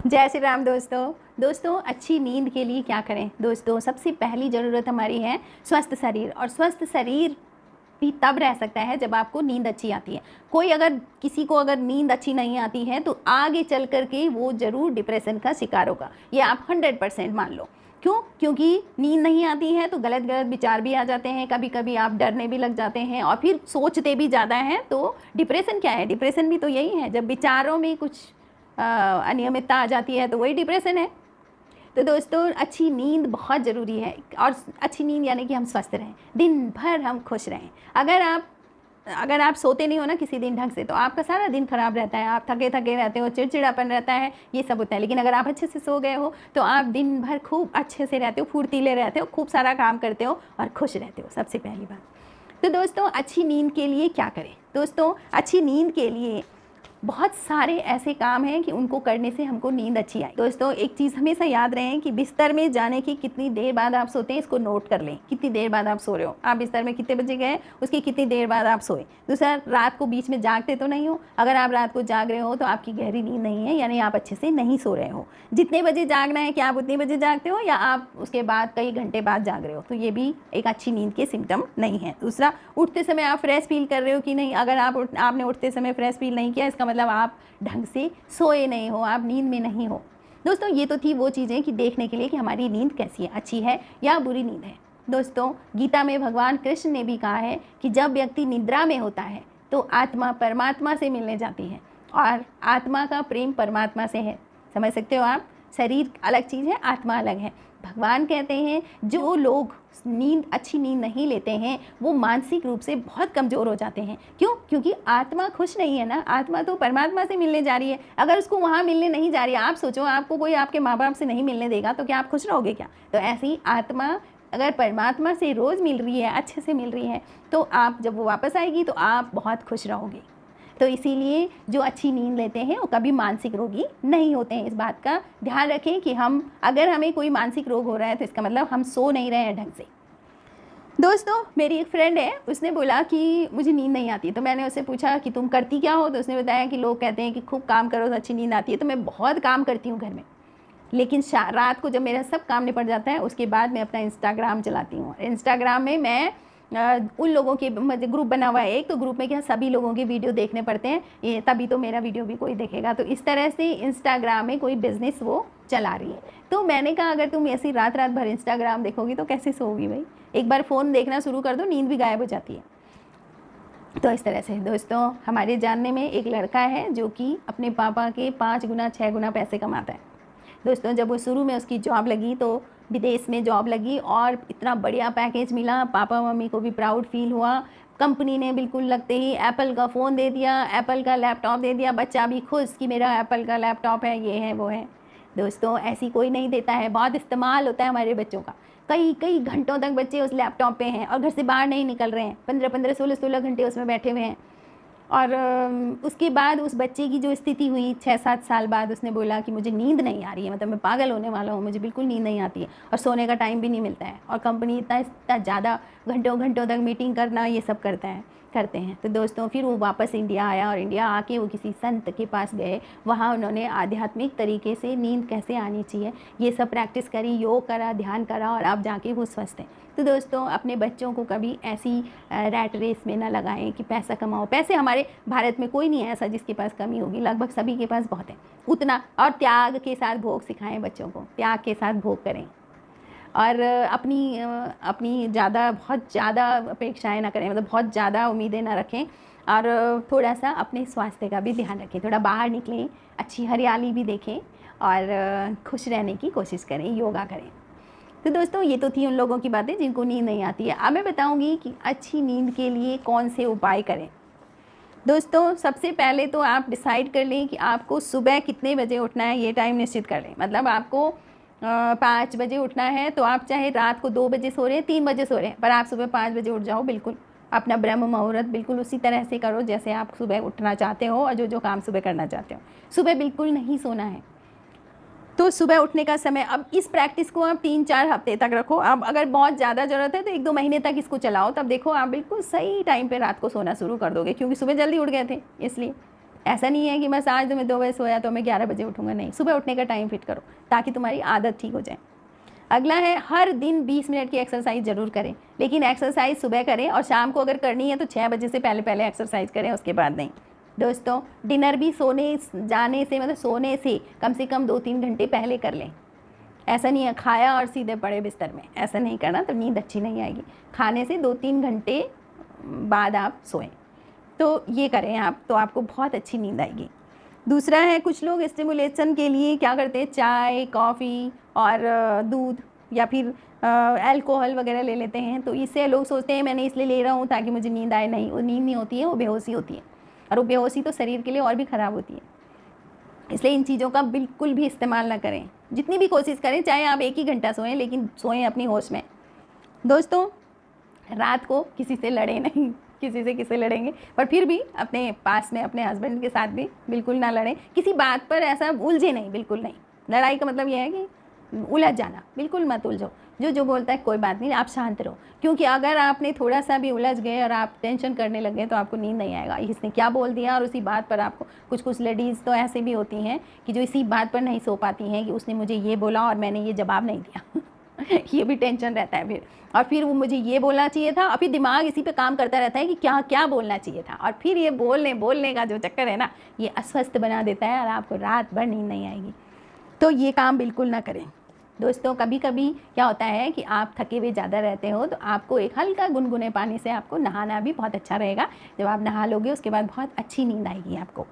जय श्री राम दोस्तों अच्छी नींद के लिए क्या करें। दोस्तों सबसे पहली ज़रूरत हमारी है स्वस्थ शरीर, और स्वस्थ शरीर भी तब रह सकता है जब आपको नींद अच्छी आती है। किसी को अगर नींद अच्छी नहीं आती है तो आगे चल कर के वो ज़रूर डिप्रेशन का शिकार होगा, ये आप 100% मान लो। क्यों? क्योंकि नींद नहीं आती है तो गलत गलत विचार भी आ जाते हैं, कभी कभी आप डरने भी लग जाते हैं और फिर सोचते भी ज़्यादा हैं। तो डिप्रेशन क्या है? डिप्रेशन भी तो यही है, जब विचारों में कुछ अनियमितता आ जाती है तो वही डिप्रेशन है। तो दोस्तों अच्छी नींद बहुत ज़रूरी है, और अच्छी नींद यानी कि हम स्वस्थ रहें, दिन भर हम खुश रहें। अगर आप सोते नहीं हो ना किसी दिन ढंग से तो आपका सारा दिन खराब रहता है, आप थके थके रहते हो, चिड़चिड़ापन रहता है, ये सब होता है। लेकिन अगर आप अच्छे से सो गए हो तो आप दिन भर खूब अच्छे से रहते हो, फुर्तीले रहते हो, खूब सारा काम करते हो और खुश रहते हो, सबसे पहली बात। तो दोस्तों अच्छी नींद के लिए क्या करें? दोस्तों अच्छी नींद के लिए बहुत सारे ऐसे काम हैं कि उनको करने से हमको नींद अच्छी आए। दोस्तों एक चीज़ हमेशा याद रहे कि बिस्तर में जाने की कितनी देर बाद आप सोते हैं इसको नोट कर लें, कितनी देर बाद आप सो रहे हो, आप बिस्तर में कितने बजे गए उसकी कितनी देर बाद आप सोए। दूसरा, रात को बीच में जागते तो नहीं हो। अगर आप रात को जाग रहे हो तो आपकी गहरी नींद नहीं है, यानी आप अच्छे से नहीं सो रहे हो। जितने बजे जागना है क्या आप उतने बजे जागते हो, या आप उसके बाद कई घंटे बाद जाग रहे हो, तो ये भी एक अच्छी नींद के सिम्टम नहीं है। दूसरा, उठते समय आप फ्रेश फील कर रहे हो कि नहीं। अगर आपने उठते समय फ्रेश फील नहीं किया, इसका मतलब आप ढंग से सोए नहीं हो, आप नींद में नहीं हो। दोस्तों ये तो थी वो चीज़ें कि देखने के लिए कि हमारी नींद कैसी है, अच्छी है या बुरी नींद है। दोस्तों गीता में भगवान कृष्ण ने भी कहा है कि जब व्यक्ति निद्रा में होता है तो आत्मा परमात्मा से मिलने जाती है, और आत्मा का प्रेम परमात्मा से है। समझ सकते हो आप? शरीर अलग चीज़ है, आत्मा अलग है। भगवान कहते हैं जो लोग अच्छी नींद नहीं लेते हैं वो मानसिक रूप से बहुत कमज़ोर हो जाते हैं। क्यों? क्योंकि आत्मा खुश नहीं है ना, आत्मा तो परमात्मा से मिलने जा रही है। अगर उसको वहाँ मिलने नहीं जा रही है, आप सोचो आपको कोई आपके माँ बाप से नहीं मिलने देगा तो क्या आप खुश रहोगे क्या? तो ऐसे ही आत्मा अगर परमात्मा से रोज़ मिल रही है, अच्छे से मिल रही है, तो आप जब वो वापस आएगी तो आप बहुत खुश रहोगे। तो इसीलिए जो अच्छी नींद लेते हैं वो कभी मानसिक रोगी नहीं होते हैं। इस बात का ध्यान रखें कि अगर हमें कोई मानसिक रोग हो रहा है तो इसका मतलब हम सो नहीं रहे हैं ढंग से। दोस्तों मेरी एक फ्रेंड है, उसने बोला कि मुझे नींद नहीं आती। तो मैंने उससे पूछा कि तुम करती क्या हो? तो उसने बताया कि लोग कहते हैं कि खूब काम करो तो अच्छी नींद आती है। तो मैं बहुत काम करती हूँ घर में, लेकिन रात को जब मेरा सब काम निपट जाता है उसके बाद मैं अपना इंस्टाग्राम चलाती हूँ। इंस्टाग्राम में मैं उन लोगों के ग्रुप बना हुआ है एक, तो ग्रुप में क्या सभी लोगों के वीडियो देखने पड़ते हैं, ये तभी तो मेरा वीडियो भी कोई देखेगा। तो इस तरह से इंस्टाग्राम में कोई बिज़नेस वो चला रही है। तो मैंने कहा अगर तुम ऐसी रात रात भर इंस्टाग्राम देखोगी तो कैसे सोओगी भाई? एक बार फ़ोन देखना शुरू कर दो, नींद भी गायब हो जाती है। तो इस तरह से दोस्तों हमारे जानने में एक लड़का है जो कि अपने पापा के 5 गुना 6 गुना पैसे कमाता है। दोस्तों जब वो शुरू में उसकी जॉब लगी तो विदेश में जॉब लगी और इतना बढ़िया पैकेज मिला, पापा मम्मी को भी प्राउड फील हुआ। कंपनी ने बिल्कुल लगते ही एप्पल का फ़ोन दे दिया, एप्पल का लैपटॉप दे दिया। बच्चा भी खुश कि मेरा एप्पल का लैपटॉप है, ये है वो है। दोस्तों ऐसी कोई नहीं देता है, बहुत इस्तेमाल होता है हमारे बच्चों का। कई कई घंटों तक बच्चे उस लैपटॉप पे हैं और घर से बाहर नहीं निकल रहे हैं, 15-15 16-16 घंटे उसमें बैठे हुए हैं। और उसके बाद उस बच्चे की जो स्थिति हुई 6-7 साल बाद, उसने बोला कि मुझे नींद नहीं आ रही है, मतलब मैं पागल होने वाला हूँ, मुझे बिल्कुल नींद नहीं आती है और सोने का टाइम भी नहीं मिलता है, और कंपनी इतना ज़्यादा घंटों घंटों तक मीटिंग करना ये सब करते हैं। तो दोस्तों फिर वो वापस इंडिया आया, और इंडिया आके वो किसी संत के पास गए। वहाँ उन्होंने आध्यात्मिक तरीके से नींद कैसे आनी चाहिए ये सब प्रैक्टिस करी, योग करा, ध्यान करा, और अब जाके वो स्वस्थ हैं। तो दोस्तों अपने बच्चों को कभी ऐसी रैट रेस में ना लगाएं कि पैसा कमाओ। पैसे हमारे भारत में कोई नहीं है ऐसा जिसके पास कमी होगी, लगभग सभी के पास बहुत है उतना। और त्याग के साथ भोग सिखाएं बच्चों को, त्याग के साथ भोग करें, और अपनी बहुत ज़्यादा अपेक्षाएं ना करें, मतलब बहुत ज़्यादा उम्मीदें ना रखें, और थोड़ा सा अपने स्वास्थ्य का भी ध्यान रखें। थोड़ा बाहर निकलें, अच्छी हरियाली भी देखें, और खुश रहने की कोशिश करें, योगा करें। तो दोस्तों ये तो थी उन लोगों की बातें जिनको नींद नहीं आती है। अब मैं बताऊंगी कि अच्छी नींद के लिए कौन से उपाय करें। दोस्तों सबसे पहले तो आप डिसाइड कर लें कि आपको सुबह कितने बजे उठना है, ये टाइम निश्चित कर लें। मतलब आपको 5 बजे उठना है तो आप चाहे रात को 2 बजे सो रहे हैं, 3 बजे सो रहे हैं, पर आप सुबह 5 बजे उठ जाओ। बिल्कुल अपना ब्रह्म मुहूर्त बिल्कुल उसी तरह से करो जैसे आप सुबह उठना चाहते हो, और जो काम सुबह करना चाहते हो। सुबह बिल्कुल नहीं सोना है। तो सुबह उठने का समय, अब इस प्रैक्टिस को आप 3-4 हफ्ते तक रखो। अब अगर बहुत ज़्यादा ज़रूरत है तो 1-2 महीने तक इसको चलाओ, तब देखो आप बिल्कुल सही टाइम पे रात को सोना शुरू कर दोगे, क्योंकि सुबह जल्दी उठ गए थे इसलिए। ऐसा नहीं है कि बस आज मैं 2 बजे सोया तो मैं 11 बजे उठूँगा, नहीं, सुबह उठने का टाइम फिट करो ताकि तुम्हारी आदत ठीक हो जाए। अगला है हर दिन 20 मिनट की एक्सरसाइज ज़रूर करें, लेकिन एक्सरसाइज सुबह करें और शाम को अगर करनी है तो 6 बजे से पहले पहले एक्सरसाइज करें, उसके बाद नहीं। दोस्तों डिनर भी सोने जाने से मतलब सोने से कम 2-3 घंटे पहले कर लें। ऐसा नहीं है खाया और सीधे पड़े बिस्तर में, ऐसा नहीं करना, तो नींद अच्छी नहीं आएगी। खाने से 2-3 घंटे बाद आप सोएं, तो ये करें आप, तो आपको बहुत अच्छी नींद आएगी। दूसरा है कुछ लोग स्टिमुलेशन के लिए क्या करते हैं, चाय, कॉफ़ी और दूध या फिर अल्कोहल वगैरह ले लेते हैं। तो इससे लोग सोचते हैं मैंने इसलिए ले रहा हूँ ताकि मुझे नींद आए, नहीं, वो नींद नहीं होती है, वो बेहोशी होती है, और वो बेहोशी तो शरीर के लिए और भी ख़राब होती है। इसलिए इन चीज़ों का बिल्कुल भी इस्तेमाल ना करें, जितनी भी कोशिश करें, चाहे आप 1 ही घंटा सोएं, लेकिन सोएं अपनी होश में। दोस्तों रात को किसी से लड़ें नहीं, किसी लड़ेंगे, पर फिर भी अपने पास में अपने हस्बैंड के साथ भी बिल्कुल ना लड़ें, किसी बात पर ऐसा उलझे नहीं, बिल्कुल नहीं। लड़ाई का मतलब यह है कि उलझ जाना, बिल्कुल मत उलझो। जो बोलता है कोई बात नहीं, आप शांत रहो, क्योंकि अगर आपने थोड़ा सा भी उलझ गए और आप टेंशन करने लग गए तो आपको नींद नहीं आएगा। इसने क्या बोल दिया, और उसी बात पर आपको कुछ लेडीज़ तो ऐसे भी होती हैं कि जो इसी बात पर नहीं सो पाती हैं कि उसने मुझे ये बोला और मैंने ये जवाब नहीं दिया ये भी टेंशन रहता है फिर, और फिर वो मुझे ये बोलना चाहिए था, और फिर दिमाग इसी पे काम करता रहता है कि क्या क्या बोलना चाहिए था, और फिर ये बोलने का जो चक्कर है ना, ये अस्वस्थ बना देता है और आपको रात भर नींद नहीं आएगी। तो ये काम बिल्कुल ना करें। दोस्तों कभी कभी क्या होता है कि आप थके हुए ज़्यादा रहते हो, तो आपको एक हल्का गुनगुने पानी से आपको नहाना भी बहुत अच्छा रहेगा। जब आप नहा लोगे उसके बाद बहुत अच्छी नींद आएगी आपको।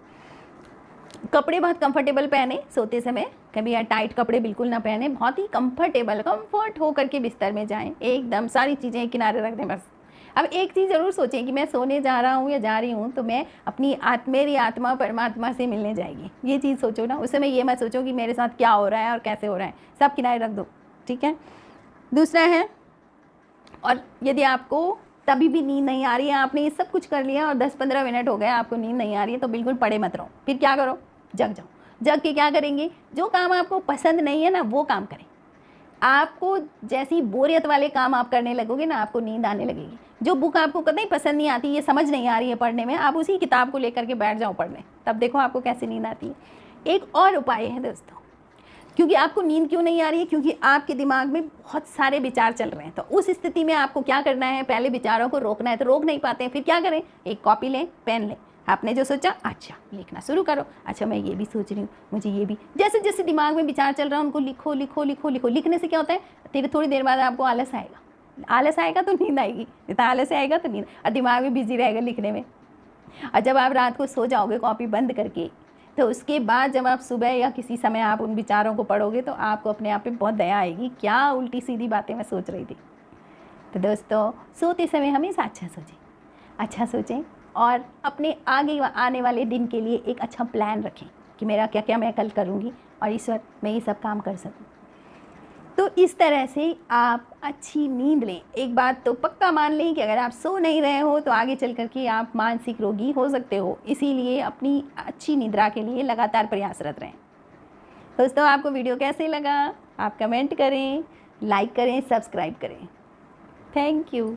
कपड़े बहुत कंफर्टेबल पहने सोते समय, कभी टाइट कपड़े बिल्कुल ना पहने, बहुत ही कंफर्ट हो करके बिस्तर में जाएं, एकदम सारी चीज़ें किनारे रख दें बस। अब एक चीज़ ज़रूर सोचें कि मैं सोने जा रहा हूँ या जा रही हूँ तो मैं अपनी मेरी आत्मा परमात्मा से मिलने जाएगी, ये चीज़ सोचो ना। उस समय ये मत सोचो कि मेरे साथ क्या हो रहा है और कैसे हो रहा है, सब किनारे रख दो, ठीक है। दूसरा है, और यदि आपको तभी भी नींद नहीं आ रही है, आपने ये सब कुछ कर लिया और 10-15 मिनट हो गए आपको नींद नहीं आ रही है, तो बिल्कुल पड़े मत रहो, फिर क्या करो, जग जाओ। जग के क्या करेंगे, जो काम आपको पसंद नहीं है ना वो काम करें। आपको जैसी बोरियत वाले काम आप करने लगोगे ना, आपको नींद आने लगेगी। जो बुक आपको कतई पसंद नहीं आती, ये समझ नहीं आ रही है पढ़ने में, आप उसी किताब को लेकर के बैठ जाओ पढ़ने, तब देखो आपको कैसी नींद आती है। एक और उपाय है दोस्तों, क्योंकि आपको नींद क्यों नहीं आ रही है, क्योंकि आपके दिमाग में बहुत सारे विचार चल रहे हैं। तो उस स्थिति में आपको क्या करना है, पहले विचारों को रोकना है। तो रोक नहीं पाते हैं, फिर क्या करें, एक कॉपी लें, पेन लें, आपने जो सोचा अच्छा लिखना शुरू करो। अच्छा मैं ये भी सोच रही हूँ, मुझे ये भी, जैसे जैसे दिमाग में विचार चल रहा है उनको लिखो लिखो लिखो लिखो। लिखने से क्या होता है, फिर थोड़ी देर बाद आपको आलस आएगा तो नींद आएगी, इतना आलस आएगा तो नींद, और दिमाग भी बिजी रहेगा लिखने में। और जब आप रात को सो जाओगे कॉपी बंद करके, तो उसके बाद जब आप सुबह या किसी समय आप उन विचारों को पढ़ोगे तो आपको अपने आप पे बहुत दया आएगी, क्या उल्टी सीधी बातें मैं सोच रही थी। तो दोस्तों सोते समय हमेशा अच्छा सोचें और अपने आगे आने वाले दिन के लिए एक अच्छा प्लान रखें कि मेरा क्या क्या मैं कल करूँगी और ईश्वर मैं ये सब काम कर सकूँ। तो इस तरह से आप अच्छी नींद लें। एक बात तो पक्का मान लें कि अगर आप सो नहीं रहे हो तो आगे चल कर के आप मानसिक रोगी हो सकते हो, इसीलिए अपनी अच्छी निद्रा के लिए लगातार प्रयासरत रहें। दोस्तों आपको वीडियो कैसे लगा, आप कमेंट करें, लाइक करें, सब्सक्राइब करें। Thank you.